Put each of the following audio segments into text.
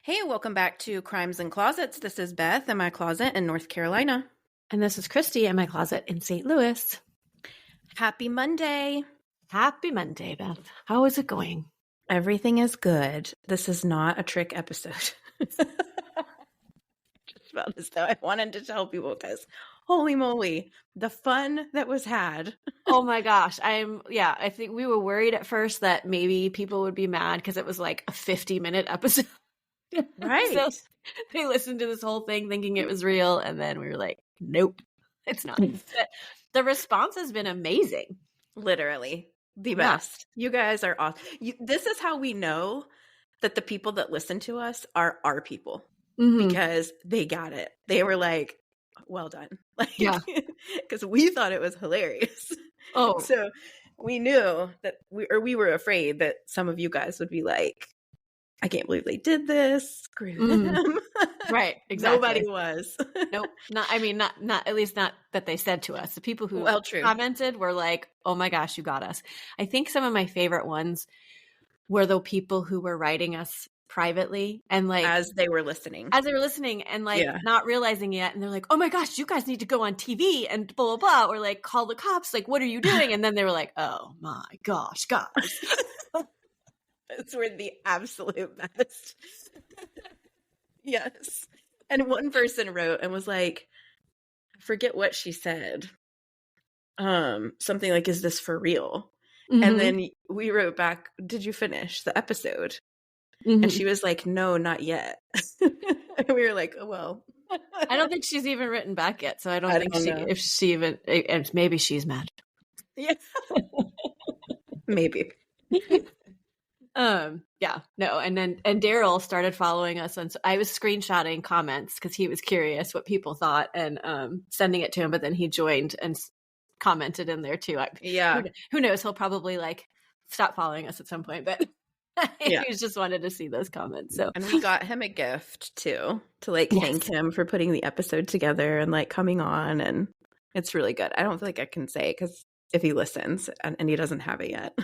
Hey, welcome back to Crimes and Closets. This is Beth in my closet in North Carolina. And this is Christy in my closet in St. Louis. Happy Monday. Happy Monday, Beth. How is it going? Everything is good. This is not a trick episode. Just about as though I wanted to tell people because holy moly, the fun that was had. Oh my gosh. I think we were worried at first that maybe people would be mad because it was like a 50-minute episode. Right. So they listened to this whole thing thinking it was real. And then we were like, nope, it's not. But the response has been amazing. Literally the best. Yeah. You guys are awesome. This is how we know that the people that listen to us are our people because they got it. They were like, well done. Like, yeah. Because we thought it was hilarious. Oh. So we knew that we were afraid that some of you guys would be like, I can't believe they did this. Screw them. Right. Exactly. Nobody was. Nope. Not at least not that they said to us. The people who true. commented were like, oh my gosh, you got us. I think some of my favorite ones were the people who were writing us privately and like as they were listening and like not realizing it. And they're like, oh my gosh, you guys need to go on TV and blah, blah, blah. Or like call the cops. Like, what are you doing? And then they were like, oh my gosh, guys. Those were the absolute best. Yes. And one person wrote and was like, I forget what she said. Something like, is this for real? Mm-hmm. And then we wrote back, did you finish the episode? Mm-hmm. And she was like, no, not yet. And we were like, oh, well. I don't think she's even written back yet. So I don't think if she even, and maybe she's mad. Yeah. Maybe. And Daryl started following us, and so I was screenshotting comments because he was curious what people thought and sending it to him. But then he joined and commented in there too. Who knows? He'll probably like stop following us at some point, but he just wanted to see those comments. So, and we got him a gift too to like thank him for putting the episode together and like coming on, and it's really good. I don't feel like I can say because if he listens and he doesn't have it yet.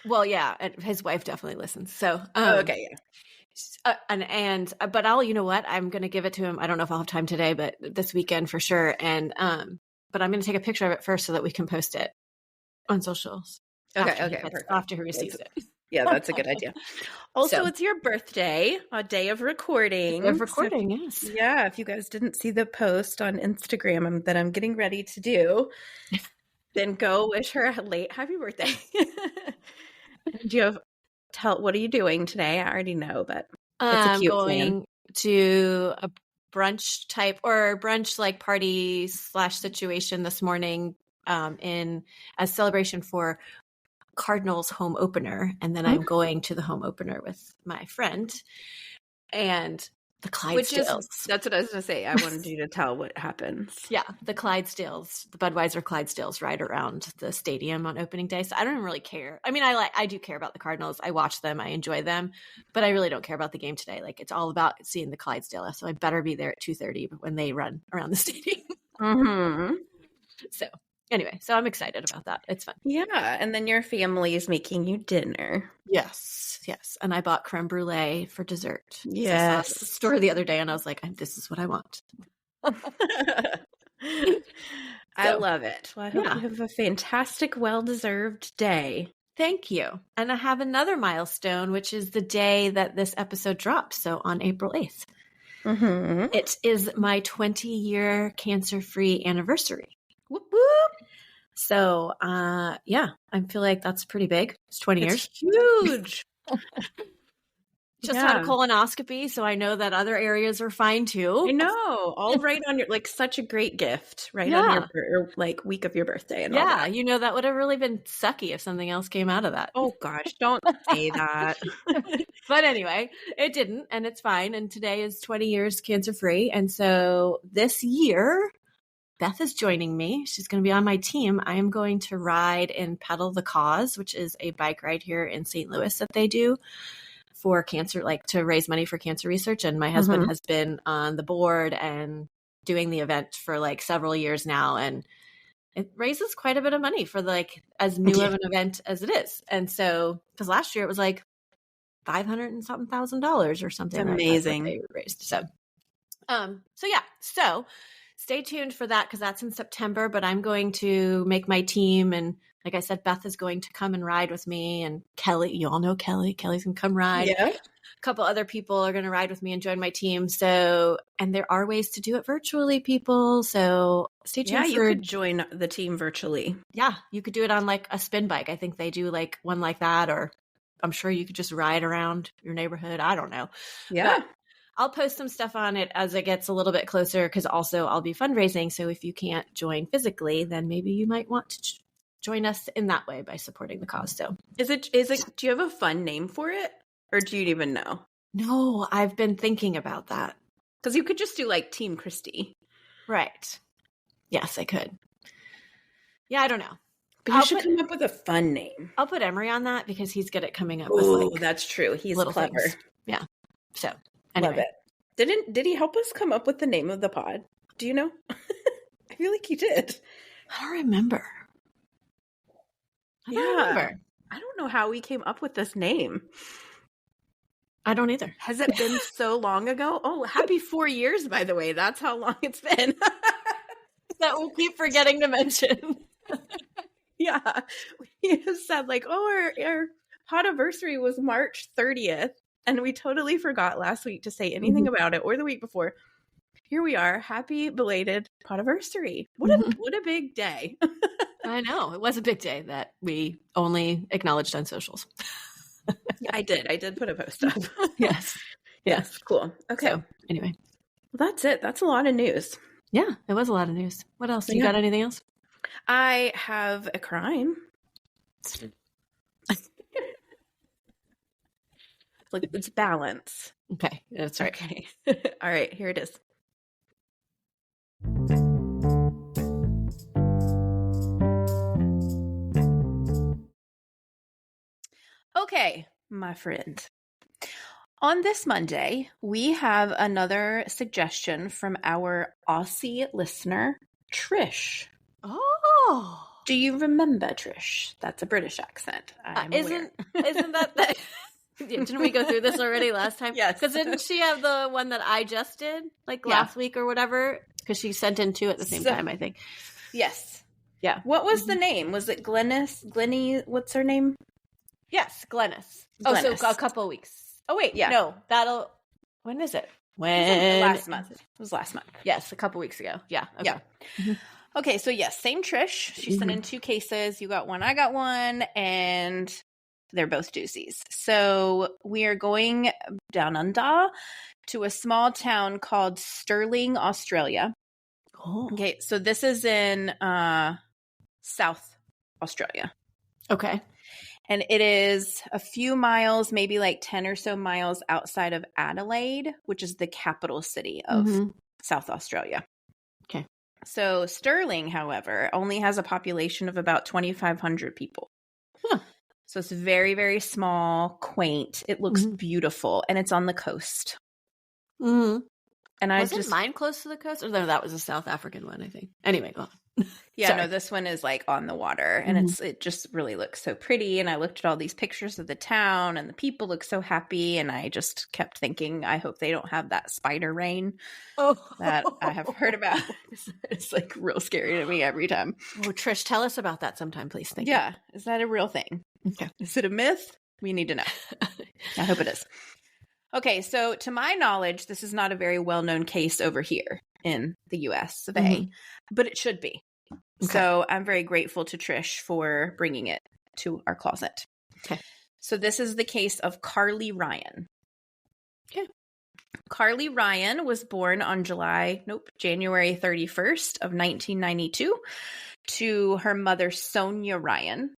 Well, yeah, and his wife definitely listens. So, okay, yeah. But you know what? I'm going to give it to him. I don't know if I'll have time today, but this weekend for sure. And, but I'm going to take a picture of it first so that we can post it on socials. Okay. After he receives it. Yeah, that's a good idea. Also, it's your birthday, a day of recording. Yes. Yeah, if you guys didn't see the post on Instagram that I'm getting ready to do, then go wish her a late happy birthday. What are you doing today? I already know, but it's a cute going to a brunch like party / situation this morning in a celebration for Cardinals home opener. And then I'm going to the home opener with my friend and the Clydesdales. That's what I was going to say. I wanted you to tell what happens. Yeah, the Clydesdales, the Budweiser Clydesdales ride around the stadium on opening day. So I don't even really care. I mean, I do care about the Cardinals. I watch them. I enjoy them. But I really don't care about the game today. Like, it's all about seeing the Clydesdale. So I better be there at 2:30 when they run around the stadium. Mm-hmm. So anyway, so I'm excited about that. It's fun. Yeah, and then your family is making you dinner. Yes. And I bought creme brulee for dessert. Yes. So I saw it at the store the other day and I was like, this is what I want. I love it. Well, I hope you have a fantastic, well-deserved day. Thank you. And I have another milestone, which is the day that this episode drops. So on April 8th. Mm-hmm. It is my 20-year cancer-free anniversary. Whoop, whoop. So, I feel like that's pretty big. It's 20 years. Huge. Just had a colonoscopy, so I know that other areas are fine too. I know. All right on your, like, such a great gift right on your, like, week of your birthday. And all that. You know, that would have really been sucky if something else came out of that. Oh, gosh, don't say that. But anyway, it didn't, and it's fine. And today is 20 years cancer-free. And so this year, Beth is joining me. She's going to be on my team. I am going to ride and pedal the cause, which is a bike ride here in St. Louis that they do for cancer, like to raise money for cancer research. And my husband has been on the board and doing the event for like several years now. And it raises quite a bit of money for like as new of an event as it is. And so, because last year it was like $500 and something thousand or something. It's right? amazing. That's what they raised. So stay tuned for that because that's in September, but I'm going to make my team. And like I said, Beth is going to come and ride with me, and Kelly, you all know Kelly. Kelly's going to come ride. Yeah. A couple other people are going to ride with me and join my team. So, and there are ways to do it virtually, people. So stay tuned. Yeah, you could join the team virtually. Yeah, you could do it on like a spin bike. I think they do like one like that, or I'm sure you could just ride around your neighborhood. I don't know. Yeah. But I'll post some stuff on it as it gets a little bit closer because also I'll be fundraising. So if you can't join physically, then maybe you might want to join us in that way by supporting the cause. So is it, do you have a fun name for it? Or do you even know? No, I've been thinking about that. Because you could just do like Team Christy. Right. Yes, I could. Yeah, I don't know. But you should come up with a fun name. I'll put Emery on that because he's good at coming up with like that's true. He's clever. Things. Yeah. So anyway. Love it. Did he help us come up with the name of the pod? Do you know? I feel like he did. I don't remember. I don't know how we came up with this name. I don't either. Has it been so long ago? Oh, happy 4 years, by the way. That's how long it's been. That we'll keep forgetting to mention. Yeah. We just said like, our podiversary was March 30th. And we totally forgot last week to say anything about it, or the week before. Here we are. Happy belated podiversary. What a big day. I know. It was a big day that we only acknowledged on socials. I did put a post up. Yes. Cool. Okay. So, anyway. Well, that's it. That's a lot of news. Yeah, it was a lot of news. What else? You got anything else? I have a crime. Like it's balance. Okay. That's right. Okay. All right. Here it is. Okay, my friend. On this Monday, we have another suggestion from our Aussie listener, Trish. Oh. Do you remember Trish? That's a British accent. Isn't that didn't we go through this already last time? Yes. Because didn't she have the one that I just did, like last week or whatever? Because she sent in two at the same time, I think. Yes. Yeah. What was the name? Was it Glennie? What's her name? Yes, Glennis. Oh, so a couple of weeks. Oh, wait. Yeah. No, when is it? Last month. It was last month. Yes, a couple weeks ago. Yeah. Okay. Yeah. Mm-hmm. Okay, so yes, same Trish. She sent in two cases. You got one, I got one, and they're both doozies. So we are going down under to a small town called Stirling, Australia. Oh. Okay, so this is in South Australia. Okay. And it is a few miles, maybe like 10 or so miles outside of Adelaide, which is the capital city of South Australia. Okay. So Stirling, however, only has a population of about 2,500 people. Huh. So it's very, very small, quaint. It looks beautiful, and it's on the coast. Mm-hmm. And Wasn't mine close to the coast? Or no, that was a South African one, I think. Anyway, go on. Yeah, no, this one is like on the water, and it just really looks so pretty. And I looked at all these pictures of the town, and the people look so happy, and I just kept thinking, I hope they don't have that spider rain that I have heard about. It's like real scary to me every time. Oh, Trish, tell us about that sometime, please. Thank you. Is that a real thing? Okay. Is it a myth? We need to know. I hope it is. Okay, so to my knowledge, this is not a very well-known case over here in the U.S. of A, but it should be. Okay. So I'm very grateful to Trish for bringing it to our closet. Okay. So this is the case of Carly Ryan. Okay. Carly Ryan was born on January 31st of 1992 to her mother, Sonia Ryan.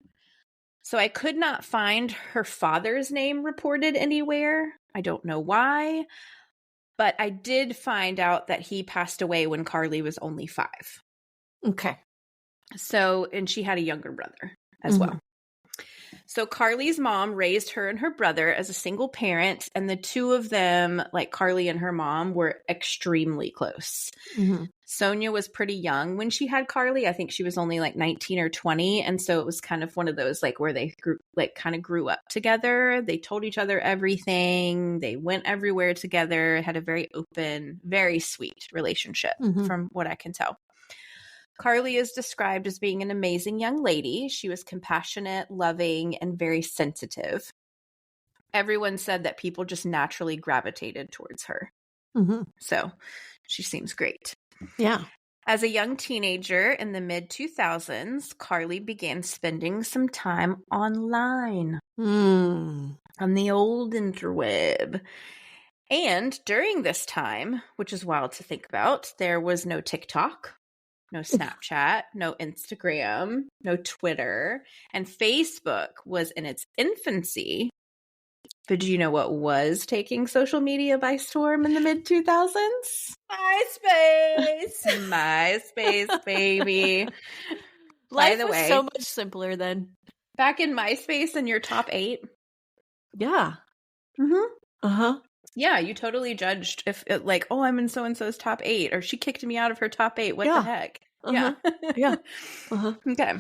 So I could not find her father's name reported anywhere. I don't know why, but I did find out that he passed away when Carly was only 5. Okay. So, and she had a younger brother as well. So Carly's mom raised her and her brother as a single parent, and the two of them, like Carly and her mom, were extremely close. Sonia was pretty young when she had Carly. I think she was only like 19 or 20. And so it was kind of one of those like where they grew up together. They told each other everything. They went everywhere together, had a very open, very sweet relationship from what I can tell. Carly is described as being an amazing young lady. She was compassionate, loving, and very sensitive. Everyone said that people just naturally gravitated towards her. So she seems great. Yeah. As a young teenager in the mid-2000s, Carly began spending some time online on the old interweb. And during this time, which is wild to think about, there was no TikTok, no Snapchat, no Instagram, no Twitter, and Facebook was in its infancy. But do you know what was taking social media by storm in the mid-2000s? MySpace. MySpace, baby. Life was so much simpler then. Back in MySpace in your top 8? Yeah. Yeah, you totally judged if like, oh, I'm in so-and-so's top 8, or she kicked me out of her top 8. What the heck? Yeah. Okay.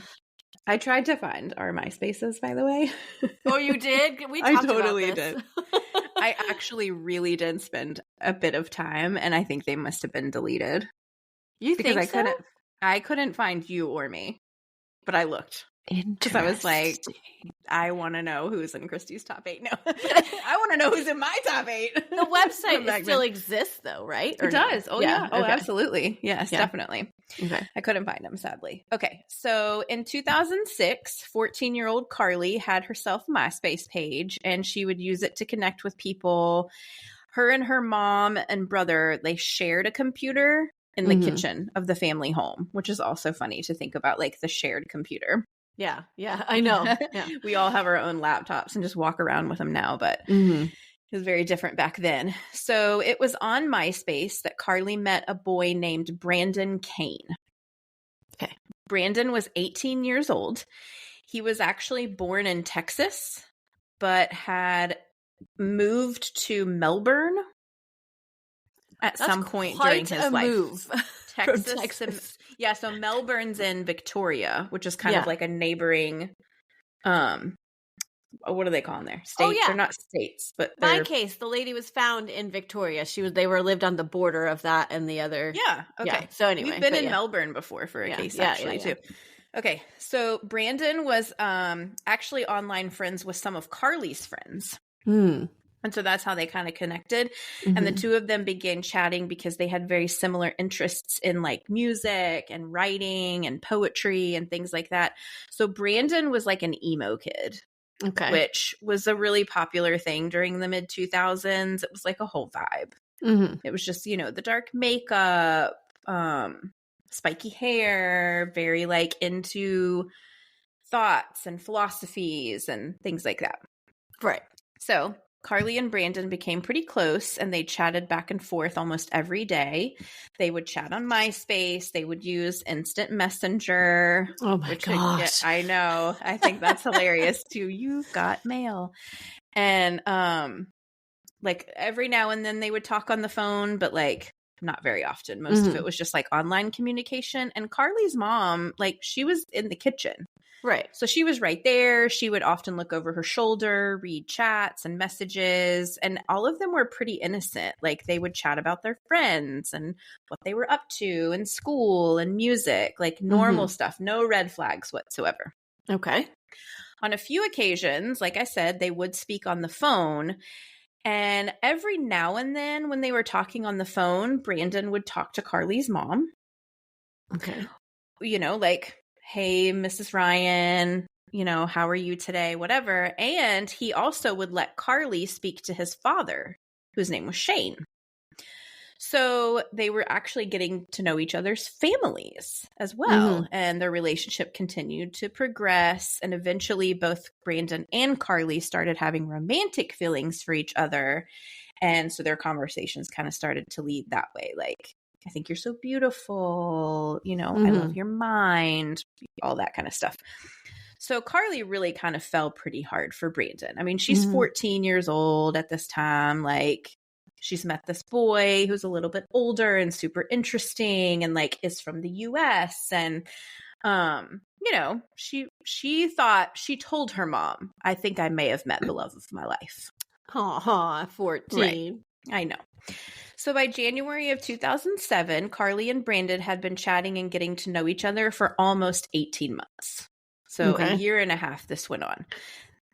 I tried to find our MySpaces, by the way. Oh, you did? We talked totally about this. did. I actually really did spend a bit of time, and I think they must have been deleted. You because think so? I couldn't find you or me, but I looked. Because I was like, I want to know who's in Christy's top 8. No, I want to know who's in my top 8. The website still exists, though, right? It does. Oh, yeah. Oh, okay. Absolutely. Yes, definitely. Okay. I couldn't find him, sadly. Okay. So in 2006, 14-year-old Carly had herself a MySpace page, and she would use it to connect with people. Her and her mom and brother, they shared a computer in the kitchen of the family home, which is also funny to think about, like the shared computer. Yeah, I know. Yeah. We all have our own laptops and just walk around with them now, but it was very different back then. So it was on MySpace that Carly met a boy named Brandon Kane. Okay. Brandon was 18 years old. He was actually born in Texas, but had moved to Melbourne at some point during his life. Move. Texas. Yeah, so Melbourne's in Victoria, which is kind of like a neighboring what do they call them there? States. Oh, yeah. They're not states, but my case, the lady was found in Victoria. They lived on the border of that and the other. Yeah. Okay. Yeah. So anyway, we've been in Melbourne before for a case actually too. Okay. So Brandon was actually online friends with some of Carly's friends. And so that's how they kind of connected. And the two of them began chatting because they had very similar interests in like music and writing and poetry and things like that. So Brandon was like an emo kid, which was a really popular thing during the mid 2000s. It was like a whole vibe. It was just, the dark makeup, spiky hair, very like into thoughts and philosophies and things like that. Right. So Carly and Brandon became pretty close, and they chatted back and forth almost every day. They would chat on MySpace. They would use Instant Messenger. Oh my gosh. I know. I think that's hilarious too. You've got mail. And like every now and then they would talk on the phone, but like not very often. Most of it was just like online communication. And Carly's mom, like she was in the kitchen. Right. So she was right there. She would often look over her shoulder, read chats and messages, and all of them were pretty innocent. Like they would chat about their friends and what they were up to in school and music, like normal stuff, no red flags whatsoever. Okay. On a few occasions, like I said, they would speak on the phone. And every now and then when they were talking on the phone, Brandon would talk to Carly's mom. Okay. Like, hey, Mrs. Ryan, how are you today? Whatever. And he also would let Carly speak to his father, whose name was Shane. So they were actually getting to know each other's families as well. And their relationship continued to progress. And eventually both Brandon and Carly started having romantic feelings for each other. And so their conversations kind of started to lead that way. Like, I think you're so beautiful, I love your mind, all that kind of stuff. So Carly really kind of fell pretty hard for Brandon. I mean, she's 14 years old at this time. Like, she's met this boy who's a little bit older and super interesting and like is from the US. And, you know, she thought, she told her mom, I think I may have met the love of my life. Aw, 14. Right. I know. So by January of 2007, Carly and Brandon had been chatting and getting to know each other for almost 18 months. So a year and a half this went on.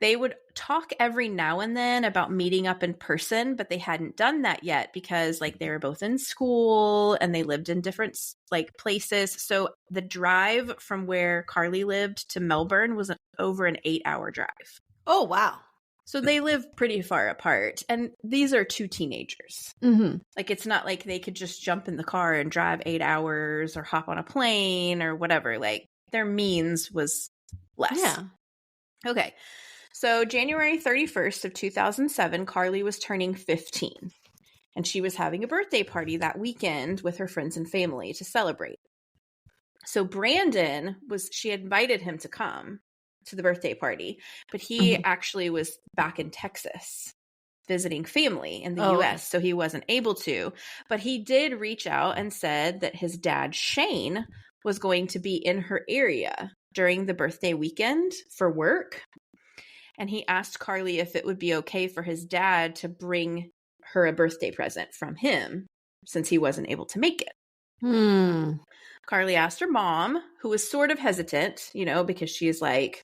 They would talk every now and then about meeting up in person, but they hadn't done that yet because like they were both in school and they lived in different like places. So the drive from where Carly lived to Melbourne was over an 8-hour drive. Oh, wow. So they live pretty far apart. And these are two teenagers. Mm-hmm. Like, it's not like they could just jump in the car and drive 8 hours or hop on a plane or whatever. Like, their means was less. Yeah. Okay. So January 31st of 2007, Carly was turning 15. And she was having a birthday party that weekend with her friends and family to celebrate. So Brandon she invited him to come to the birthday party, but he actually was back in Texas visiting family in the US, so he wasn't able to. But he did reach out and said that his dad, Shane, was going to be in her area during the birthday weekend for work. And he asked Carly if it would be okay for his dad to bring her a birthday present from him since he wasn't able to make it. Carly asked her mom, who was sort of hesitant, you know, because she's like,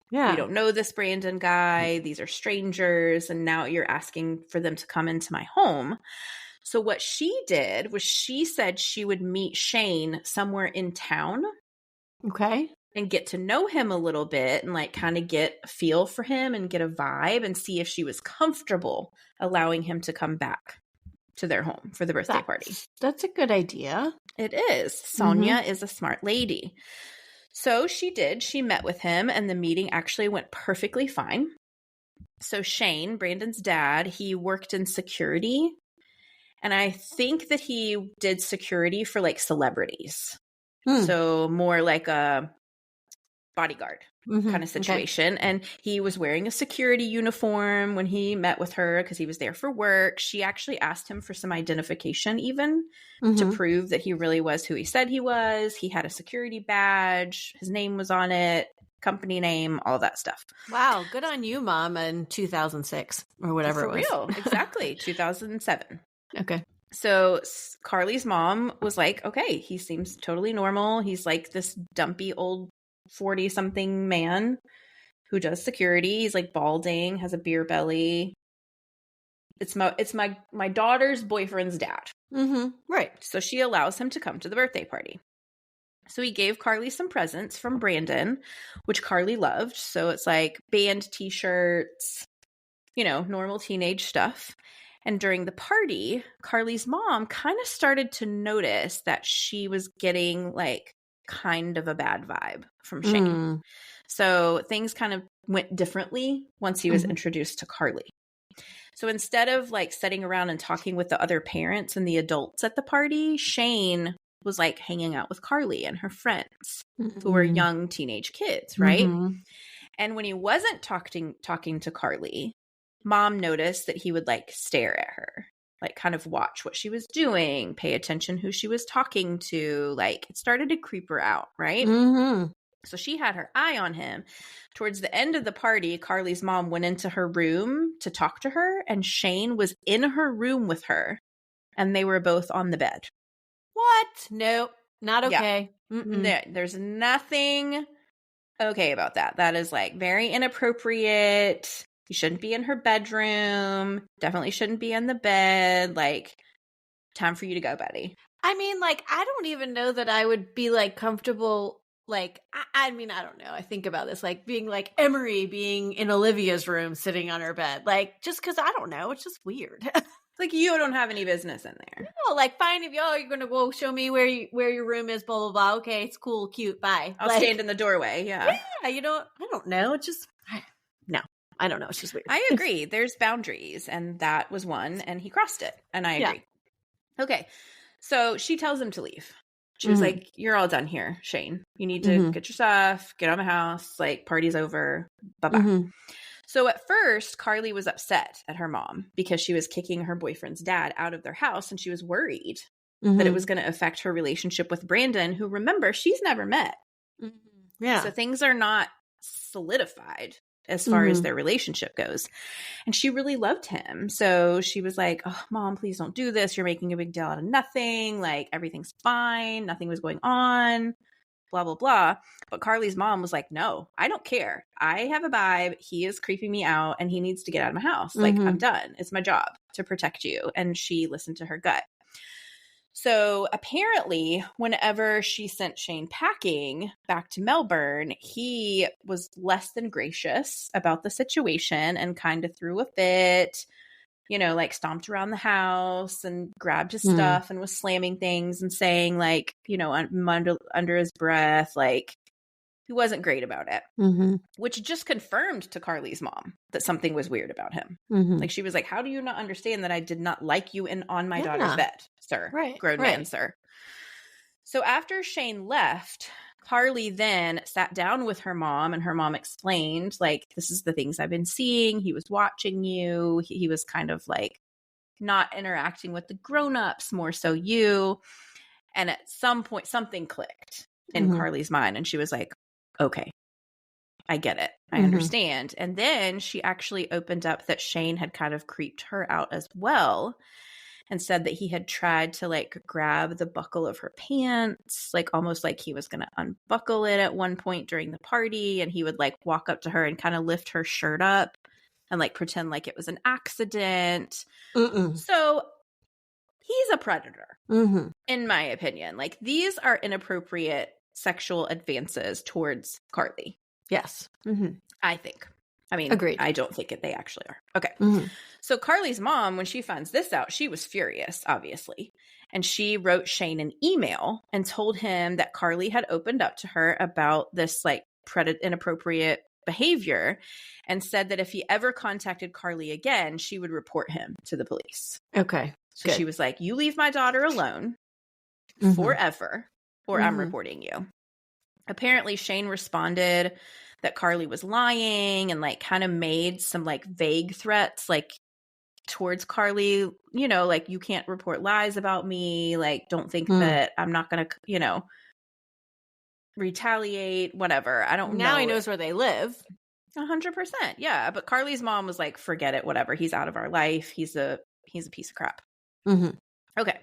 we don't know this Brandon guy. These are strangers. And now you're asking for them to come into my home. So what she did was she said she would meet Shane somewhere in town. Okay. And get to know him a little bit and like kind of get a feel for him and get a vibe and see if she was comfortable allowing him to come back to their home for the birthday party. That's a good idea. It is. Sonia is a smart lady. So she did. She met with him and the meeting actually went perfectly fine. So Shane, Brandon's dad, he worked in security. And I think that he did security for like celebrities. So more like a bodyguard kind of situation. Okay. And he was wearing a security uniform when he met with her because he was there for work. She actually asked him for some identification even to prove that he really was who he said he was. He had a security badge. His name was on it, company name, all that stuff. Wow. Good on you, Mom, in 2006 or whatever it was. For real. Exactly. 2007. Okay. So Carly's mom was like, okay, he seems totally normal. He's like this dumpy old 40-something man who does security. He's like balding, has a beer belly. It's my daughter's boyfriend's dad. Right. So she allows him to come to the birthday party. So he gave Carly some presents from Brandon, which Carly loved. So it's like band t-shirts, you know, normal teenage stuff. And during the party, Carly's mom kind of started to notice that she was getting like kind of a bad vibe from Shane. So things kind of went differently once he was introduced to Carly. So instead of like sitting around and talking with the other parents and the adults at the party, Shane was like hanging out with Carly and her friends who were young teenage kids, right? And when he wasn't talking to Carly, Mom noticed that he would like stare at her, like kind of watch what she was doing, pay attention who she was talking to. Like it started to creep her out, right? So she had her eye on him. Towards the end of the party, Carly's mom went into her room to talk to her, and Shane was in her room with her, and they were both on the bed. What? Nope. Not okay. Yeah. There's nothing okay about that. That is like very inappropriate. You shouldn't be in her bedroom. Definitely shouldn't be in the bed. Like, time for you to go, Betty. I mean, like, I don't even know that I would be like comfortable. Like, I mean, I don't know. I think about this, like being like Emery being in Olivia's room, sitting on her bed. Like, just because I don't know. It's just weird. Like, you don't have any business in there. No, like, fine if you're going to go show me where your room is, blah, blah, blah. Okay, it's cool, cute, bye. I'll stand in the doorway, yeah. Yeah, I don't know. It's just, no. I don't know. It's just weird. I agree. There's boundaries, and that was one, and he crossed it, and I agree. Yeah. Okay, so she tells him to leave. She was like, you're all done here, Shane. You need to get your stuff, get out of my house, like, party's over, bye-bye. So at first, Carly was upset at her mom because she was kicking her boyfriend's dad out of their house, and she was worried that it was going to affect her relationship with Brandon, who, remember, she's never met. Yeah. So things are not solidified as far as their relationship goes. And she really loved him. So she was like, oh, Mom, please don't do this. You're making a big deal out of nothing. Like, everything's fine. Nothing was going on. Blah, blah, blah. But Carly's mom was like, no, I don't care. I have a vibe. He is creeping me out and he needs to get out of my house. Like, I'm done. It's my job to protect you. And she listened to her gut. So apparently, whenever she sent Shane packing back to Melbourne, he was less than gracious about the situation and kind of threw a fit, you know, like stomped around the house and grabbed his stuff and was slamming things and saying, like, you know, under his breath, like, he wasn't great about it, which just confirmed to Carly's mom that something was weird about him. Like, she was like, how do you not understand that I did not like you on my daughter's bed, sir? Right. Grown man, sir. So after Shane left, Carly then sat down with her mom, and her mom explained, like, this is the things I've been seeing. He was watching you. He was kind of like not interacting with the grown-ups, more so you. And at some point, something clicked in Carly's mind, and she was like, okay, I get it. I understand. And then she actually opened up that Shane had kind of creeped her out as well, and said that he had tried to, like, grab the buckle of her pants, like almost like he was going to unbuckle it at one point during the party. And he would, like, walk up to her and kind of lift her shirt up and, like, pretend like it was an accident. So he's a predator, in my opinion. Like, these are inappropriate sexual advances towards Carly. Yes. I think. I mean, agreed. I don't think they actually are. Okay. So Carly's mom, when she finds this out, she was furious, obviously. And she wrote Shane an email and told him that Carly had opened up to her about this, like, inappropriate behavior, and said that if he ever contacted Carly again, she would report him to the police. Okay. So she was like, you leave my daughter alone forever, or I'm reporting you. Apparently, Shane responded that Carly was lying and, like, kind of made some, like, vague threats, like, towards Carly, you know, like, you can't report lies about me. Like, don't think that I'm not going to, you know, retaliate, whatever. I don't know. Now he knows where they live. 100%. Yeah. But Carly's mom was like, forget it, whatever. He's out of our life. He's a piece of crap. Okay.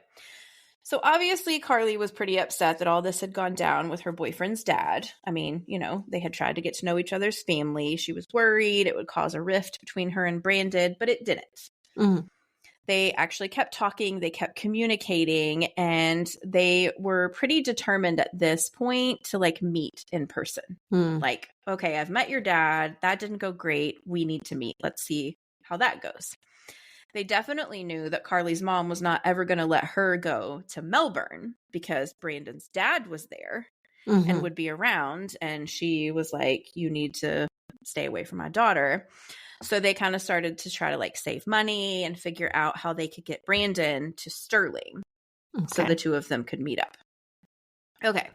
So obviously Carly was pretty upset that all this had gone down with her boyfriend's dad. I mean, you know, they had tried to get to know each other's family. She was worried it would cause a rift between her and Brandon, but it didn't. They actually kept talking. They kept communicating, and they were pretty determined at this point to, like, meet in person. Like, okay, I've met your dad. That didn't go great. We need to meet. Let's see how that goes. They definitely knew that Carly's mom was not ever going to let her go to Melbourne because Brandon's dad was there and would be around. And she was like, you need to stay away from my daughter. So they kind of started to try to, like, save money and figure out how they could get Brandon to Stirling so the two of them could meet up. Okay.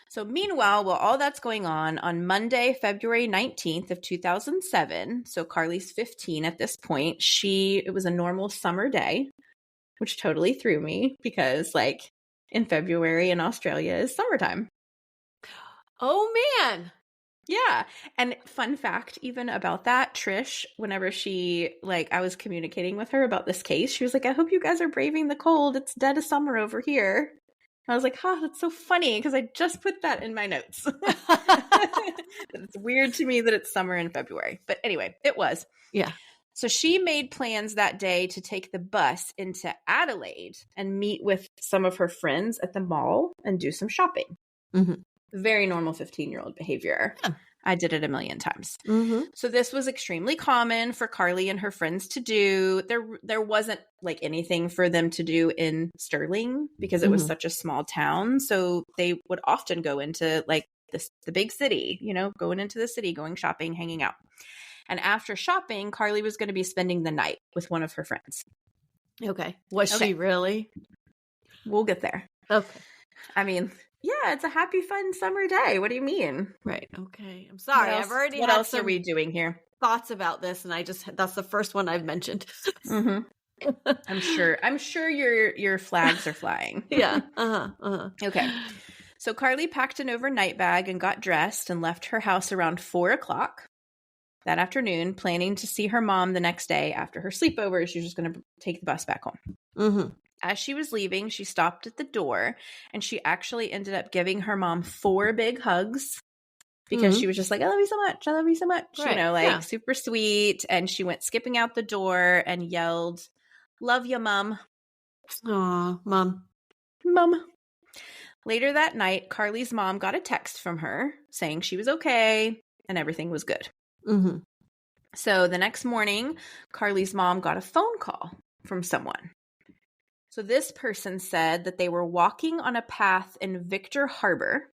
So meanwhile, while all that's going on Monday, February 19th of 2007, so Carly's 15 at this point, it was a normal summer day, which totally threw me because, like, in February in Australia is summertime. Oh, man. Yeah. And fun fact, even about that, Trish, whenever I was communicating with her about this case, she was like, I hope you guys are braving the cold. It's dead of summer over here. I was like, that's so funny because I just put that in my notes. It's weird to me that it's summer in February. But anyway, it was. Yeah. So she made plans that day to take the bus into Adelaide and meet with some of her friends at the mall and do some shopping. Very normal 15-year-old behavior. Yeah. I did it a million times. So this was extremely common for Carly and her friends to do. There wasn't, like, anything for them to do in Stirling because it was such a small town. So they would often go into, like, the big city, you know, going into the city, going shopping, hanging out. And after shopping, Carly was going to be spending the night with one of her friends. Okay. Was she really? We'll get there. Okay. I mean, yeah, it's a happy, fun summer day. What do you mean? Right. Okay. I'm sorry. What else are we doing here? thoughts about this, and that's the first one I've mentioned. Mm-hmm. I'm sure your flags are flying. Yeah. Okay. So Carly packed an overnight bag and got dressed and left her house around 4:00 that afternoon, planning to see her mom the next day after her sleepover. She was just going to take the bus back home. Mm-hmm. As she was leaving, she stopped at the door, and she actually ended up giving her mom 4 big hugs because she was just like, I love you so much. I love you so much. Right. Super sweet. And she went skipping out the door and yelled, love you, Mom. Aw, Mom. Mom. Later that night, Carly's mom got a text from her saying she was okay and everything was good. Mm-hmm. So the next morning, Carly's mom got a phone call from someone. So this person said that they were walking on a path in Victor Harbor.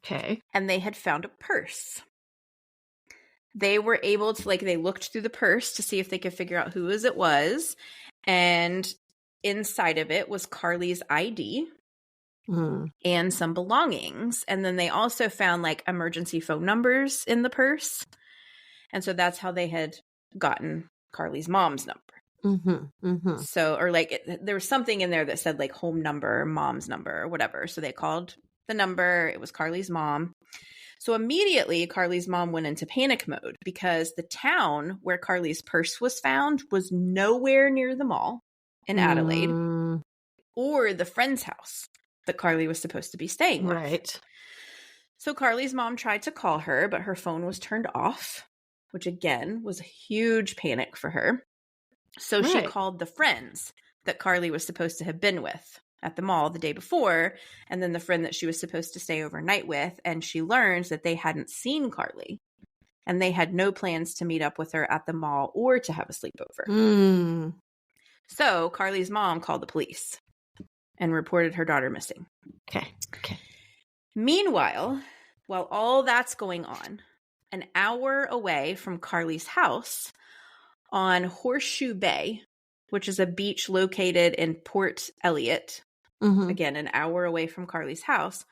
Okay. And they had found a purse. They were able to, they looked through the purse to see if they could figure out whose it was. And inside of it was Carly's ID and some belongings. And then they also found emergency phone numbers in the purse. And so that's how they had gotten Carly's mom's number. Mm-hmm. Mm-hmm. So, or there was something in there that said home number, mom's number, or whatever. So they called the number. It was Carly's mom. So immediately Carly's mom went into panic mode because the town where Carly's purse was found was nowhere near the mall in Adelaide or the friend's house that Carly was supposed to be staying with. Right. So Carly's mom tried to call her, but her phone was turned off, which again was a huge panic for her. So she called the friends that Carly was supposed to have been with at the mall the day before, and then the friend that she was supposed to stay overnight with, and she learned that they hadn't seen Carly, and they had no plans to meet up with her at the mall or to have a sleepover. So Carly's mom called the police and reported her daughter missing. Okay. Meanwhile, while all that's going on, an hour away from Carly's house on Horseshoe Bay, which is a beach located in Port Elliot, again, an hour away from Carly's house,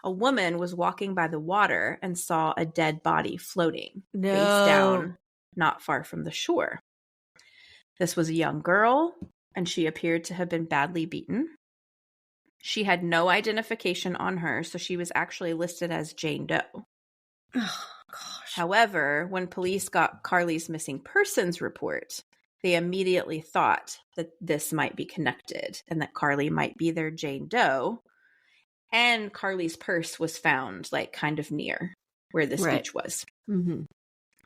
a woman was walking by the water and saw a dead body floating face down not far from the shore. This was a young girl, and she appeared to have been badly beaten. She had no identification on her, so she was actually listed as Jane Doe. Oh, gosh. However, when police got Carly's missing persons report, they immediately thought that this might be connected and that Carly might be their Jane Doe. And Carly's purse was found kind of near where this beach was.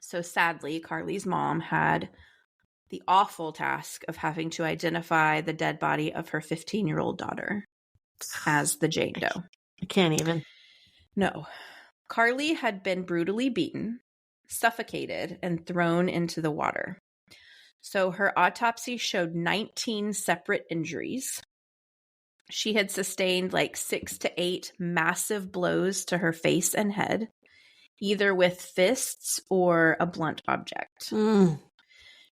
So sadly, Carly's mom had the awful task of having to identify the dead body of her 15-year-old daughter as the Jane Doe. I can't even. No. Carly had been brutally beaten, suffocated, and thrown into the water. So her autopsy showed 19 separate injuries. She had sustained 6 to 8 massive blows to her face and head, either with fists or a blunt object.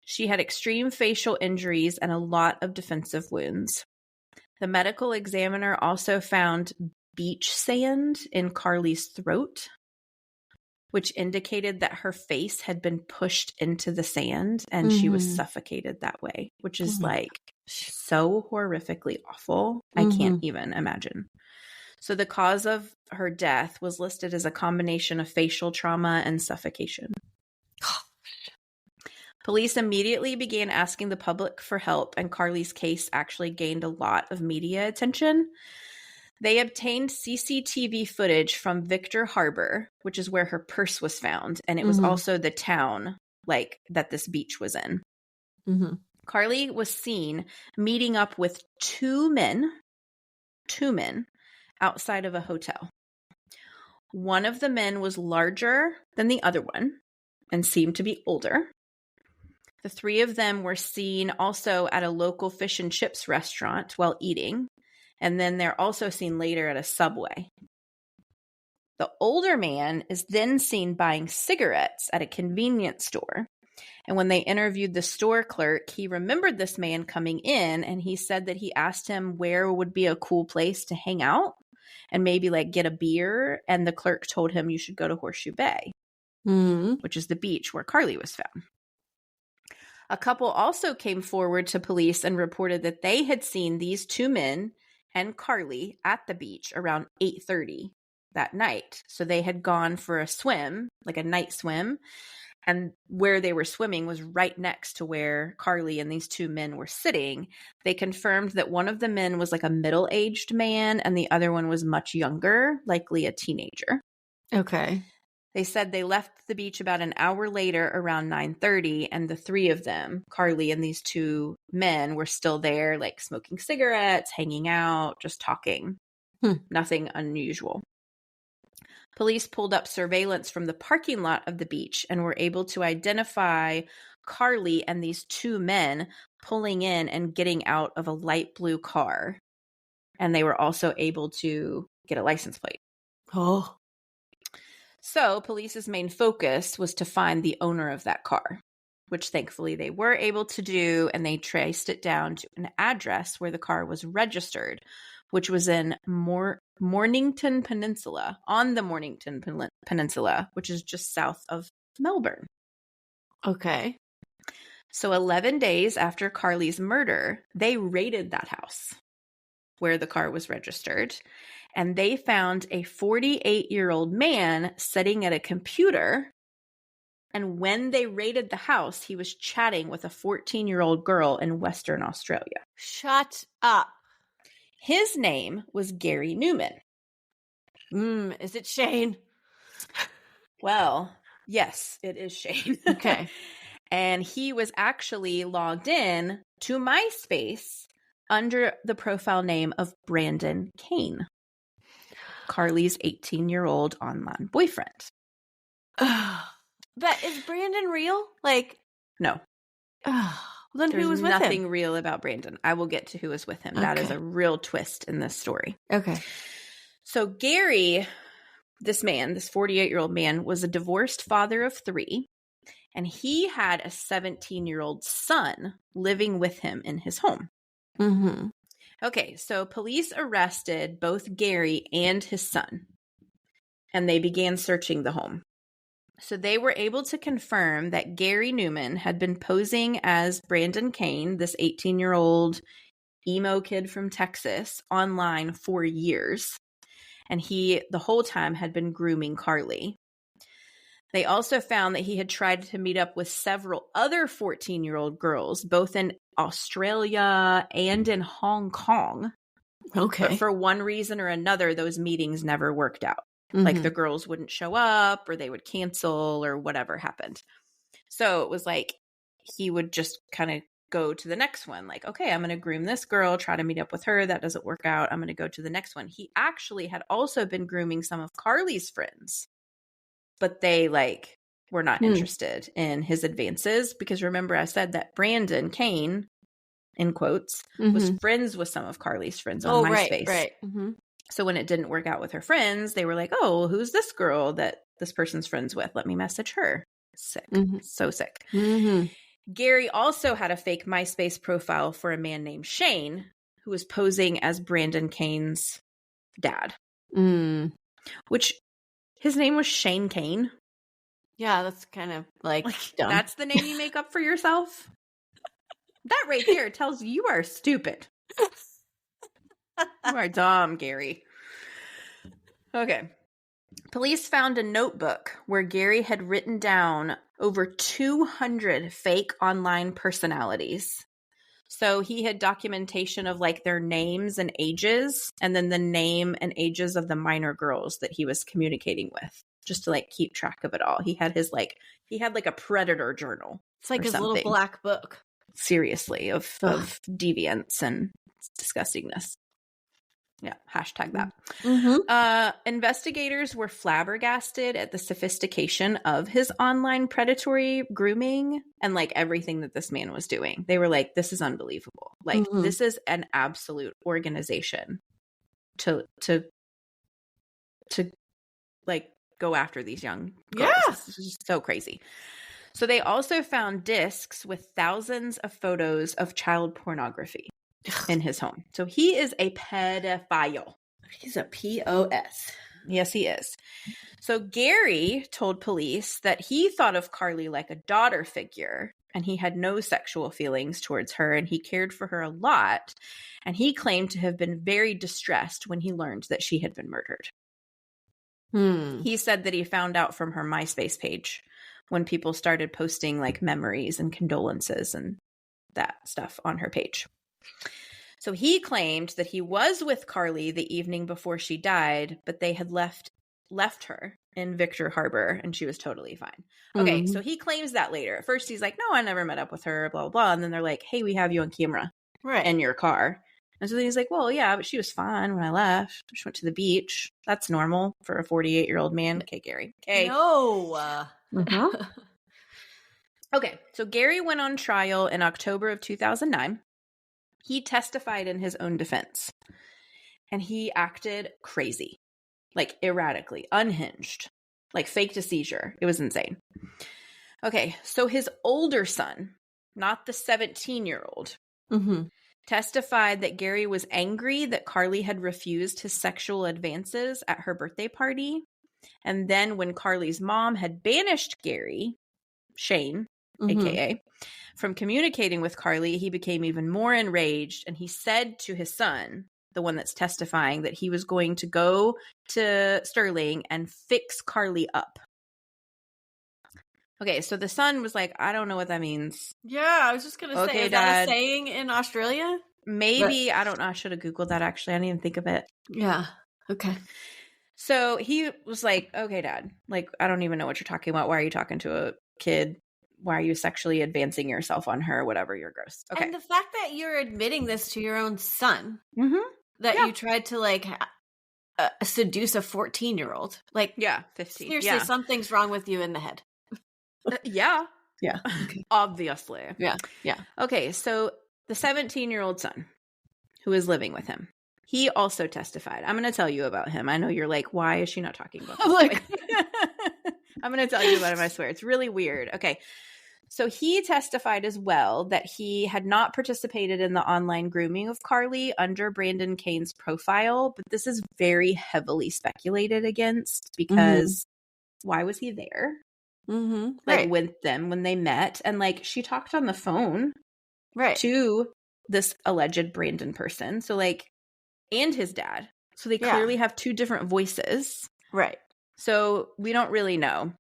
She had extreme facial injuries and a lot of defensive wounds. The medical examiner also found beach sand in Carly's throat, which indicated that her face had been pushed into the sand and she was suffocated that way, which is so horrifically awful. I can't even imagine. So the cause of her death was listed as a combination of facial trauma and suffocation. Police immediately began asking the public for help, and Carly's case actually gained a lot of media attention. They obtained CCTV footage from Victor Harbor, which is where her purse was found, and it was also the town that this beach was in. Carly was seen meeting up with two men outside of a hotel. One of the men was larger than the other one and seemed to be older. The 3 of them were seen also at a local fish and chips restaurant while eating, and then they're also seen later at a Subway. The older man is then seen buying cigarettes at a convenience store, and when they interviewed the store clerk, he remembered this man coming in, and he said that he asked him where would be a cool place to hang out and maybe get a beer, and the clerk told him you should go to Horseshoe Bay. which is the beach where Carly was found. A couple also came forward to police and reported that they had seen these two men and Carly at the beach around 8:30 that night. So they had gone for a swim, like a night swim, and where they were swimming was right next to where Carly and these two men were sitting. They confirmed that one of the men was like a middle-aged man and the other one was much younger, likely a teenager. Okay. They said they left the beach about an hour later around 9:30, and the three of them, Carly and these two men, were still there, like smoking cigarettes, hanging out, just talking. Nothing unusual. Police pulled up surveillance from the parking lot of the beach and were able to identify Carly and these two men pulling in and getting out of a light blue car. And they were also able to get a license plate. Oh. So police's main focus was to find the owner of that car, which thankfully they were able to do, and they traced it down to an address where the car was registered, which was in Mornington Peninsula, on the Mornington Peninsula, which is just south of Melbourne. Okay. So 11 days after Carly's murder, they raided that house where the car was registered, and they found a 48-year-old man sitting at a computer. And when they raided the house, he was chatting with a 14-year-old girl in Western Australia. Shut up. His name was Gary Newman. Is it Shane? Well, yes, it is Shane. Okay. And he was actually logged in to MySpace under the profile name of Brandon Kane, Carly's 18-year-old online boyfriend. But is Brandon real? Like, no. Then who was with him? There's nothing real about Brandon. I will get to who was with him. That is a real twist in this story. Okay. So Gary, this man, this 48-year-old man, was a divorced father of 3, and he had a 17-year-old son living with him in his home. Mm-hmm. Okay, so police arrested both Gary and his son, and they began searching the home. So they were able to confirm that Gary Newman had been posing as Brandon Kane, this 18-year-old emo kid from Texas, online for years. And he, the whole time, had been grooming Carly. They also found that he had tried to meet up with several other 14-year-old girls, both in Australia and in Hong Kong. Okay. But for one reason or another, those meetings never worked out. Mm-hmm. Like the girls wouldn't show up, or they would cancel, or whatever happened. So it was like he would just kind of go to the next one. Like, okay, I'm going to groom this girl, try to meet up with her. That doesn't work out. I'm going to go to the next one. He actually had also been grooming some of Carly's friends, but they were not interested in his advances, because remember I said that Brandon Kane, in quotes, was friends with some of Carly's friends on MySpace. Right. Mm-hmm. So when it didn't work out with her friends, they were like, oh, who's this girl that this person's friends with? Let me message her. Sick. So sick. Mm-hmm. Gary also had a fake MySpace profile for a man named Shane, who was posing as Brandon Kane's dad. Which, his name was Shane Kane. Yeah, that's kind of like dumb. That's the name you make up for yourself? That right there tells you are stupid. You are dumb, Gary. Okay. Police found a notebook where Gary had written down over 200 fake online personalities. So he had documentation of their names and ages, and then the name and ages of the minor girls that he was communicating with, just to keep track of it all. He had his he had a predator journal. It's like his little black book. Seriously, of deviance and disgustingness. Yeah, hashtag that. Investigators were flabbergasted at the sophistication of his online predatory grooming and everything that this man was doing. They were like, this is unbelievable. This is an absolute organization to go after these young girls. Yeah. This is just so crazy. So they also found discs with thousands of photos of child pornography in his home. So he is a pedophile. He's a POS. Yes, he is. So Gary told police that he thought of Carly like a daughter figure, and he had no sexual feelings towards her, and he cared for her a lot. And he claimed to have been very distressed when he learned that she had been murdered. He said that he found out from her MySpace page when people started posting like memories and condolences and that stuff on her page. So he claimed that he was with Carly the evening before she died, but they had left her in Victor Harbor and she was totally fine. Okay, so he claims that later. At first he's like, no, I never met up with her, blah, blah, blah. And then they're like, hey, we have you on camera in your car. And so then he's like, well, yeah, but she was fine when I left. She went to the beach. That's normal for a 48-year-old man. Okay, Gary. Okay. No. Okay, so Gary went on trial in October of 2009. He testified in his own defense. And he acted crazy, like erratically, unhinged, like faked a seizure. It was insane. Okay, so his older son, not the 17-year-old, testified that Gary was angry that Carly had refused his sexual advances at her birthday party. And then when Carly's mom had banished Gary, Shane, aka, from communicating with Carly, he became even more enraged. And he said to his son, the one that's testifying, that he was going to go to Stirling and fix Carly up. Okay, so the son was like, I don't know what that means. Yeah, I was just going to say, is that a saying in Australia? Maybe. I don't know. I should have Googled that, actually. I didn't even think of it. Yeah. Okay. So he was like, okay, Dad, like, I don't even know what you're talking about. Why are you talking to a kid? Why are you sexually advancing yourself on her? Whatever, you're gross. Okay. And the fact that you're admitting this to your own son, that you tried to like seduce a 14-year-old, like, 15. Seriously, something's wrong with you in the head. Yeah. Obviously. Yeah. Okay, so the 17-year-old son who is living with him, he also testified. I'm going to tell you about him. I know you're like, why is she not talking about this? I'm going to tell you about him, I swear. It's really weird. Okay. So he testified as well that he had not participated in the online grooming of Carly under Brandon Kane's profile, but this is very heavily speculated against because why was he there? Like with them when they met, and like she talked on the phone to this alleged Brandon person, so like, and his dad, so they clearly have two different voices, so we don't really know.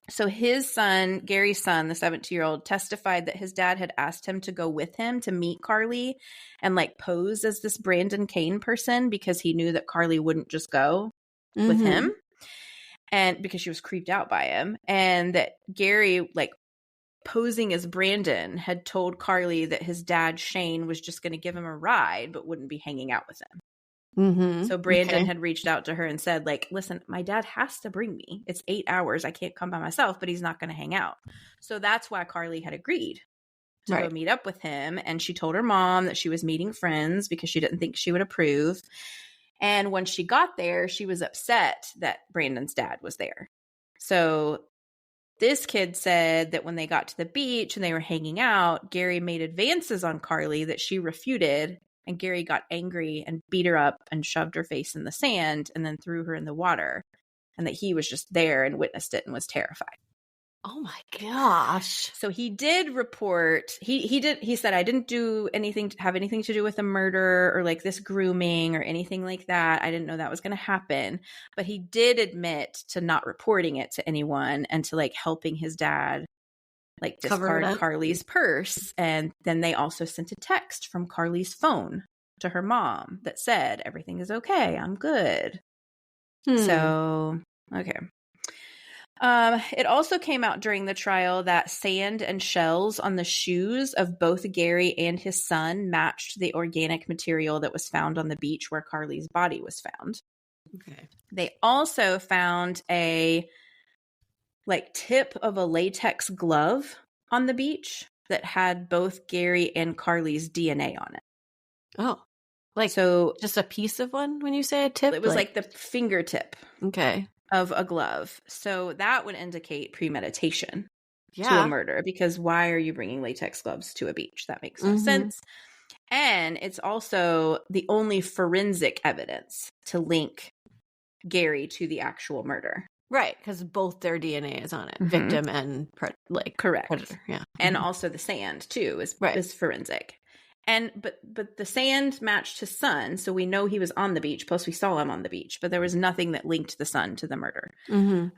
So his son, Gary's son, the 17-year-old, testified that his dad had asked him to go with him to meet Carly and like pose as this Brandon Kane person because he knew that Carly wouldn't just go with him. And because she was creeped out by him, and that Gary, like posing as Brandon, had told Carly that his dad, Shane, was just going to give him a ride, but wouldn't be hanging out with him. So Brandon had reached out to her and said, like, listen, my dad has to bring me. It's 8 hours. I can't come by myself, but he's not going to hang out. So that's why Carly had agreed to go meet up with him. And she told her mom that she was meeting friends because she didn't think she would approve. And when she got there, she was upset that Brandon's dad was there. So this kid said that when they got to the beach and they were hanging out, Gary made advances on Carly that she refuted. And Gary got angry and beat her up and shoved her face in the sand and then threw her in the water. And that he was just there and witnessed it and was terrified. Oh my gosh. So he did report, he said, I didn't do anything to have anything to do with the murder or like this grooming or anything like that. I didn't know that was going to happen. But he did admit to not reporting it to anyone and to like helping his dad like discard Carly's purse. And then they also sent a text from Carly's phone to her mom that said, everything is okay. I'm good. So, okay. It also came out during the trial that sand and shells on the shoes of both Gary and his son matched the organic material that was found on the beach where Carly's body was found. Okay. They also found a like tip of a latex glove on the beach that had both Gary and Carly's DNA on it. Oh, like so just a piece of one when you say a tip? It was like the fingertip. Okay. Of a glove. So that would indicate premeditation to a murder, because why are you bringing latex gloves to a beach? That makes no sense. And it's also the only forensic evidence to link Gary to the actual murder. Right, because both their DNA is on it, Mhm. victim and Correct. predator. Yeah, And also the sand too is forensic. And but the sand matched his son, so we know he was on the beach. Plus, we saw him on the beach, but there was nothing that linked the son to the murder.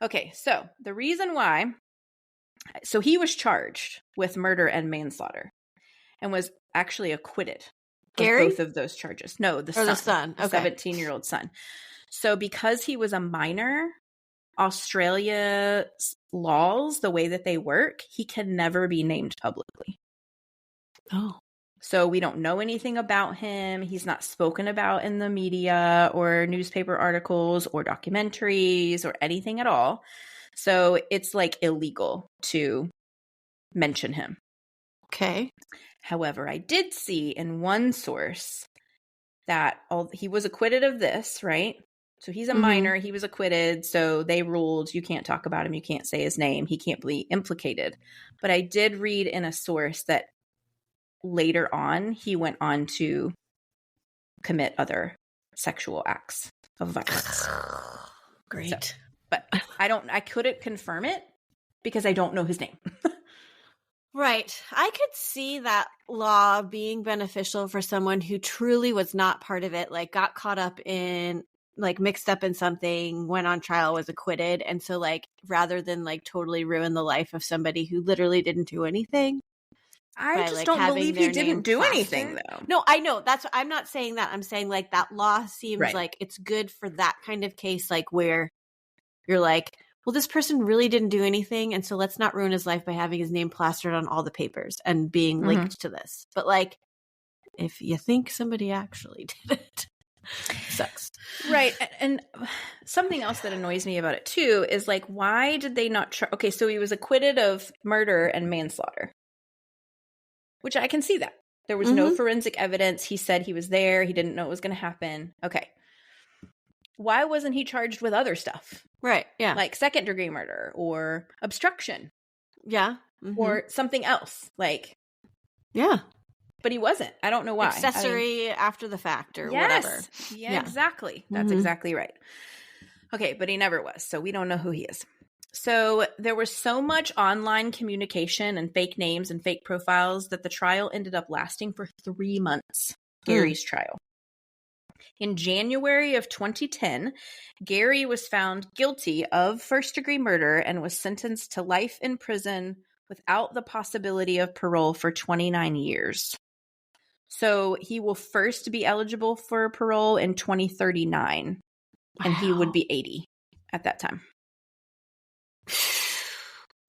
Okay, so the reason why, so he was charged with murder and manslaughter, and was actually acquitted of Gary? both of those charges. No, the Or son, the son. Okay. 17-year-old son. So because he was a minor, Australia's laws, the way that they work, he can never be named publicly. Oh. So we don't know anything about him. He's not spoken about in the media or newspaper articles or documentaries or anything at all. So it's like illegal to mention him. Okay. However, I did see in one source that he was acquitted of this, right? So he's a minor. He was acquitted. So they ruled you can't talk about him. You can't say his name. He can't be implicated. But I did read in a source that later on, he went on to commit other sexual acts of violence. Great. So, but I couldn't confirm it because I don't know his name. Right. I could see that law being beneficial for someone who truly was not part of it, like got caught up in, like mixed up in something, went on trial, was acquitted. And so like, rather than like totally ruin the life of somebody who literally didn't do anything. I just don't believe he didn't do anything, though. No, I know. I'm not saying that. I'm saying like that law seems like it's good for that kind of case, like where you're like, well, this person really didn't do anything. And so let's not ruin his life by having his name plastered on all the papers and being linked to this. But like, if you think somebody actually did it, sucks. Right. And something else that annoys me about it, too, is like, why did they not try? Okay, so he was acquitted of murder and manslaughter. Which I can see that. There was no forensic evidence. He said he was there. He didn't know it was going to happen. Okay. Why wasn't he charged with other stuff? Right. Yeah. Like second-degree murder or obstruction. Yeah. Or something else. Like. Yeah. But he wasn't. I don't know why. Accessory after the fact or whatever. Yeah, exactly. That's exactly right. Okay, but he never was. So we don't know who he is. So there was so much online communication and fake names and fake profiles that the trial ended up lasting for 3 months, Gary's trial. In January of 2010, Gary was found guilty of first-degree murder and was sentenced to life in prison without the possibility of parole for 29 years. So he will first be eligible for parole in 2039, and he would be 80 at that time.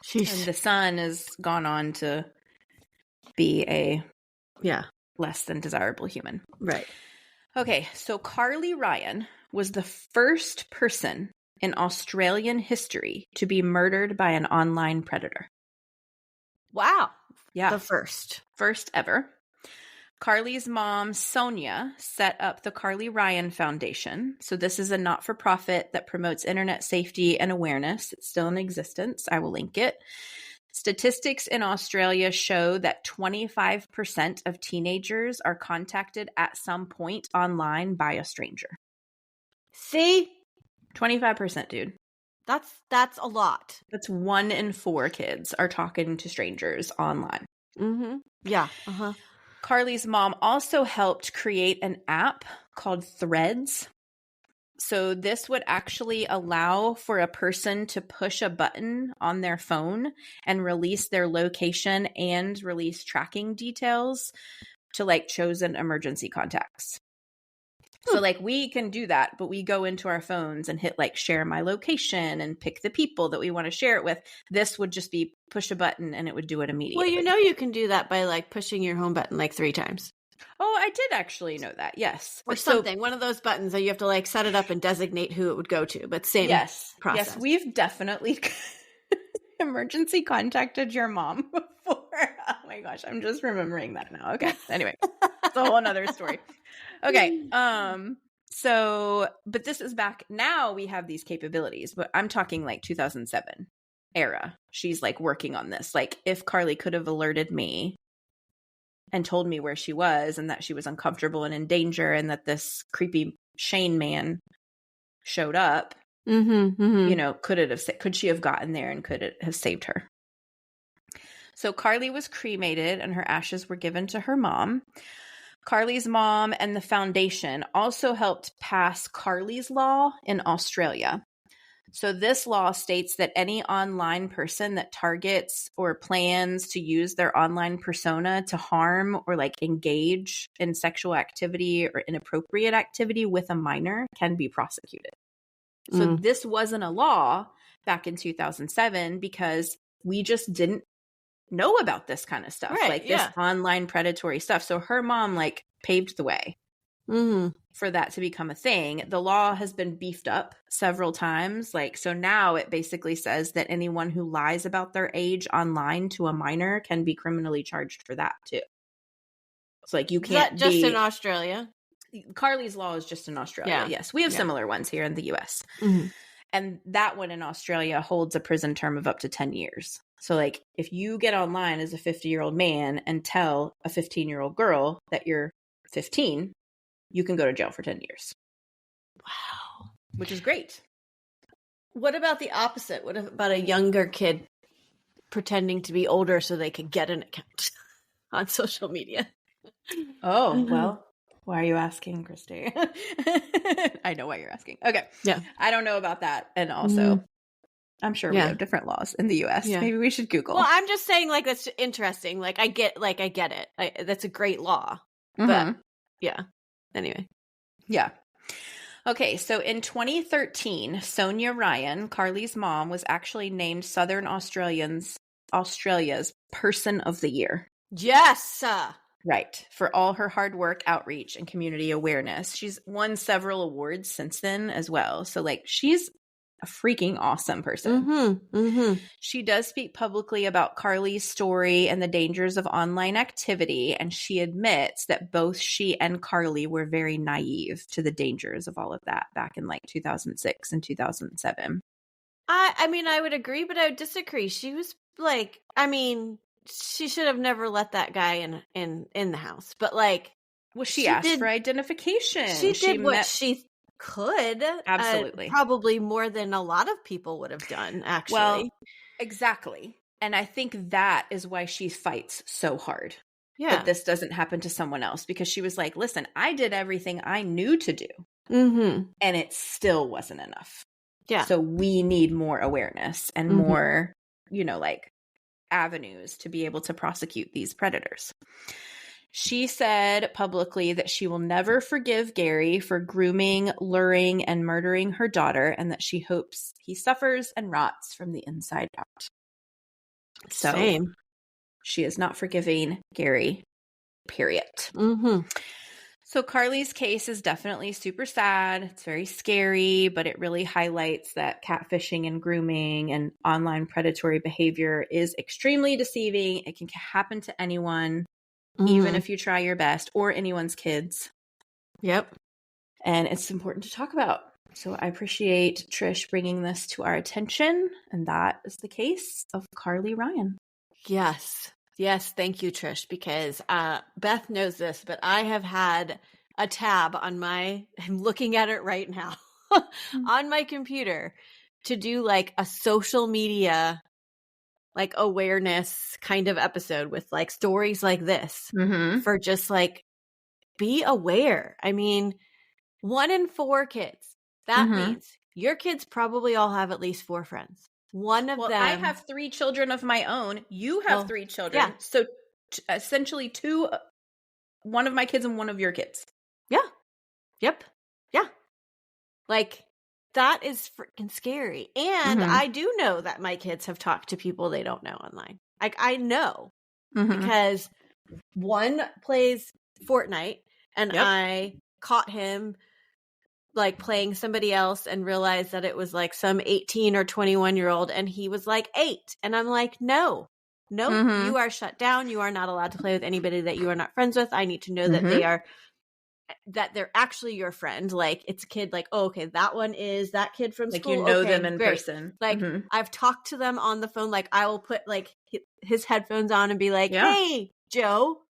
Jeez. And the son has gone on to be a less than desirable human. Right. Okay, so Carly Ryan was the first person in Australian history to be murdered by an online predator. Wow. Yeah. The first. First ever. Carly's mom, Sonia, set up the Carly Ryan Foundation. So this is a not-for-profit that promotes internet safety and awareness. It's still in existence. I will link it. Statistics in Australia show that 25% of teenagers are contacted at some point online by a stranger. See? 25%, dude. That's a lot. That's 1 in 4 kids are talking to strangers online. Yeah. Carly's mom also helped create an app called Threads. So this would actually allow for a person to push a button on their phone and release their location and release tracking details to like chosen emergency contacts. So like we can do that, but we go into our phones and hit like share my location and pick the people that we want to share it with. This would just be push a button and it would do it immediately. Well, you know you can do that by like pushing your home button like 3 times. Oh, I did actually know that. Yes. Or something. One of those buttons that you have to like set it up and designate who it would go to, but same process. Yes, we've definitely emergency contacted your mom before. Oh my gosh, I'm just remembering that now. Okay. Anyway, it's a whole another story. Okay. So, but this is back now we have these capabilities, but I'm talking like 2007 era. She's like working on this. Like if Carly could have alerted me and told me where she was and that she was uncomfortable and in danger and that this creepy Shane man showed up, Mm-hmm. could she have gotten there and could it have saved her? So Carly was cremated and her ashes were given to her mom. Carly's mom and the foundation also helped pass Carly's Law in Australia. So this law states that any online person that targets or plans to use their online persona to harm or like engage in sexual activity or inappropriate activity with a minor can be prosecuted. So this wasn't a law back in 2007 because we just didn't know about this kind of stuff, Right, like this online predatory stuff. So her mom like paved the way for that to become a thing. The law has been beefed up several times. Like, so now it basically says that anyone who lies about their age online to a minor can be criminally charged for that too. So like you can't Is that just in Australia? Carly's Law is just in Australia. Yes. We have similar ones here in the US. And that one in Australia holds a prison term of up to 10 years. So like if you get online as a 50-year-old man and tell a 15-year-old girl that you're 15, you can go to jail for 10 years. Wow. Which is great. What about the opposite? What about a younger kid pretending to be older so they could get an account on social media? Oh, well, why are you asking, Christy? I know why you're asking. Okay. Yeah. I don't know about that. And also, I'm sure we have different laws in the US. Maybe we should Google. Well, I'm just saying like that's interesting. Like I get it. That's a great law. But yeah. Anyway. Yeah. Okay, so in 2013, Sonia Ryan, Carly's mom, was actually named Southern Australia's Person of the Year. Yes. Right. For all her hard work, outreach, and community awareness. She's won several awards since then as well. So like she's a freaking awesome person. She does speak publicly about Carly's story and the dangers of online activity, and she admits that both she and Carly were very naive to the dangers of all of that back in like 2006 and 2007. I mean, I would agree, but I would disagree. She was like, I mean, she should have never let that guy in the house. But like, well, she asked for identification. She did what she could. Absolutely. Probably more than a lot of people would have done, actually. Well, exactly. And I think that is why she fights so hard. Yeah. That this doesn't happen to someone else. Because she was like, listen, I did everything I knew to do. And it still wasn't enough. Yeah. So we need more awareness and more, like avenues to be able to prosecute these predators. She said publicly that she will never forgive Gary for grooming, luring, and murdering her daughter, and that she hopes he suffers and rots from the inside out. So Same. She is not forgiving Gary, period. So Carly's case is definitely super sad. It's very scary, but it really highlights that catfishing and grooming and online predatory behavior is extremely deceiving. It can happen to anyone. Even if you try your best, or anyone's kids. Yep. And it's important to talk about. So I appreciate Trish bringing this to our attention. And that is the case of Carly Ryan. Yes. Yes. Thank you, Trish, because Beth knows this, but I have had a tab on I'm looking at it right now, on my computer to do like a social media like awareness kind of episode with like stories like this for just like be aware. I mean, 1 in 4 kids. That means your kids probably all have at least 4 friends. One of them. I have 3 children of my own. You have 3 children. Yeah. So essentially 2, one of my kids and one of your kids. Yeah. Yep. Yeah. Like that is freaking scary. And I do know that my kids have talked to people they don't know online. Like I know because one plays Fortnite and I caught him like playing somebody else and realized that it was like some 18 or 21-year-old and he was like 8. And I'm like, no, you are shut down. You are not allowed to play with anybody that you are not friends with. I need to know that they're actually your friend. Like it's a kid like, oh, okay, that one is that kid from school. Like you know okay, them in great. person. Like I've talked to them on the phone. Like I will put like his headphones on and be like, hey, Joe.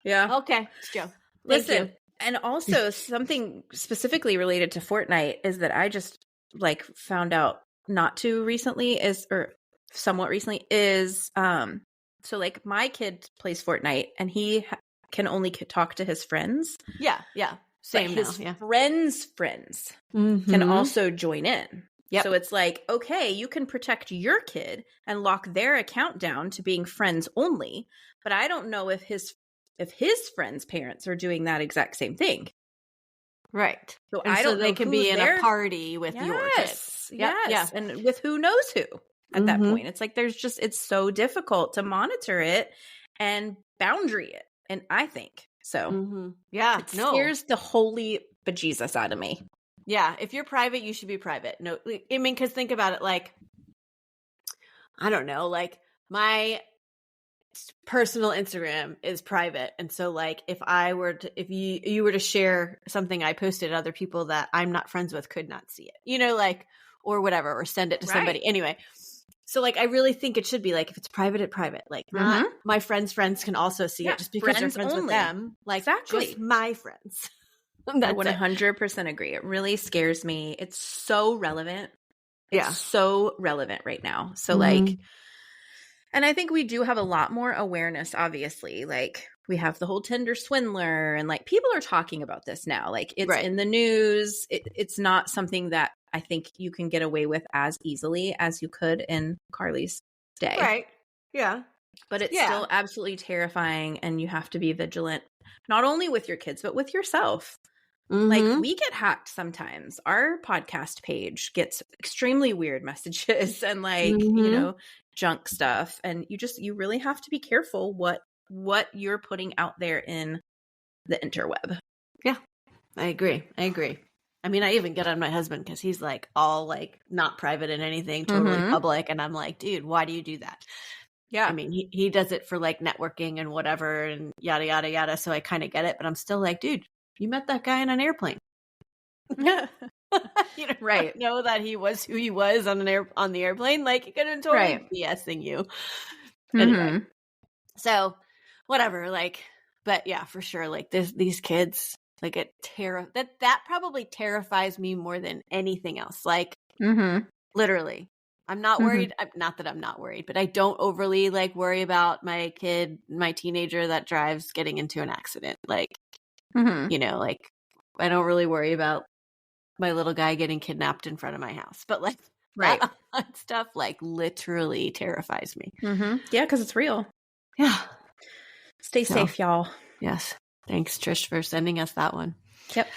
Yeah. Okay, it's Joe. Listen, And also something specifically related to Fortnite is that I just like found out not too recently or somewhat recently is, so like my kid plays Fortnite and he can only talk to his friends. Yeah. Same but his now. Yeah. friends can also join in. Yep. So it's like, okay, you can protect your kid and lock their account down to being friends only, but I don't know if his friends' parents are doing that exact same thing. Right. So and I don't so they know can who's be in there. a party with your kid. Yep, yes. Yeah. And with who knows who at that point. It's like it's so difficult to monitor it and boundary it. And I think so. Yeah. It scares the holy bejesus out of me. Yeah. If you're private, you should be private. No, I mean, because think about it, like, I don't know, like my personal Instagram is private. And so like if you were to share something I posted, other people that I'm not friends with could not see it, like, or whatever, or send it to somebody. Anyway. So like, I really think it should be like, if it's private, it's private, like not my friends' friends can also see it just because they're friends with them. Like just my friends. I 100% agree. It really scares me. It's so relevant. It's so relevant right now. So like, and I think we do have a lot more awareness, obviously. Like we have the whole Tinder swindler and like people are talking about this now. Like it's in the news. It's not something that I think you can get away with as easily as you could in Carly's day. Right. Yeah. But it's still absolutely terrifying and you have to be vigilant, not only with your kids, but with yourself. Like we get hacked sometimes. Our podcast page gets extremely weird messages and like, junk stuff. And you really have to be careful what you're putting out there in the interweb. Yeah, I agree. I mean, I even get on my husband because he's like all like not private in anything, totally public. And I'm like, dude, why do you do that? Yeah. I mean, he does it for like networking and whatever and yada, yada, yada. So I kind of get it, but I'm still like, dude, you met that guy in an airplane. Yeah. You don't know that he was who he was on the airplane. Like he could have totally BSing you. Anyway. So whatever, like, but yeah, for sure. Like these kids, like that probably terrifies me more than anything else. Like literally, I'm not worried. Not that I'm not worried, but I don't overly like worry about my kid, my teenager that drives getting into an accident. Like, like I don't really worry about my little guy getting kidnapped in front of my house, but like that stuff like literally terrifies me. Yeah, because it's real. Yeah. Stay safe, y'all. Yes. Thanks, Trish, for sending us that one. Yep.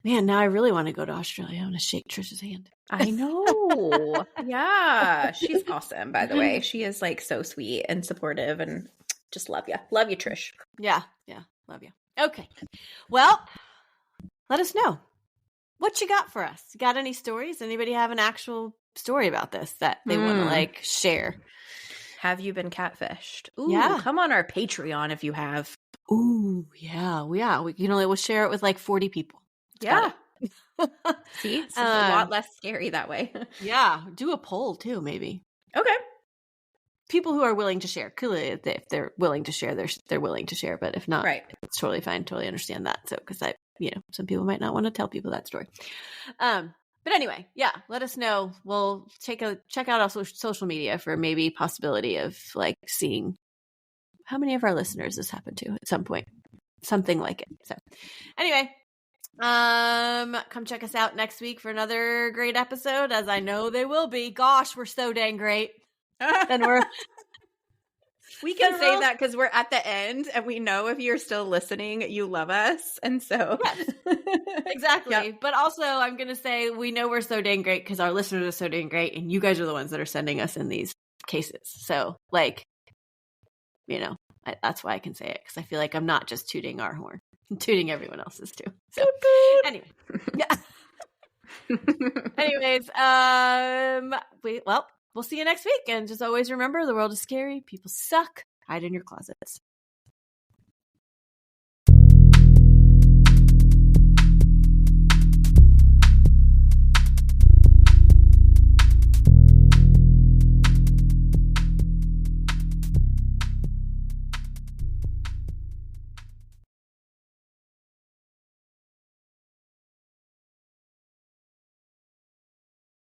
Man, now I really want to go to Australia. I want to shake Trish's hand. I know. Yeah. She's awesome, by the way. She is like so sweet and supportive and just love you. Love you, Trish. Yeah. Yeah. Love you. Okay. Well, let us know. What you got for us? Got any stories? Anybody have an actual story about this that they want to like share? Have you been catfished? Ooh, come on our Patreon if you have. Ooh, yeah. We'll share it with like 40 people. Yeah. See, it's a lot less scary that way. Yeah. Do a poll too, maybe. Okay. People who are willing to share. Clearly, if they're willing to share, they're willing to share. But if not, it's totally fine. Totally understand that. So, because some people might not want to tell people that story. But anyway, yeah, let us know. We'll check out our social media for maybe possibility of like seeing how many of our listeners this happened to at some point, something like it. So anyway, come check us out next week for another great episode, as I know they will be. Gosh, we're so dang great. And we can say that because we're at the end and we know if you're still listening, you love us. And so yes, exactly. Yep. But also I'm going to say, we know we're so dang great because our listeners are so dang great. And you guys are the ones that are sending us in these cases. So like, that's why I can say it. Cause I feel like I'm not just tooting our horn, I'm tooting everyone else's too. So anyway, yeah. Anyways, we'll see you next week. And just always remember, the world is scary. People suck. Hide in your closets.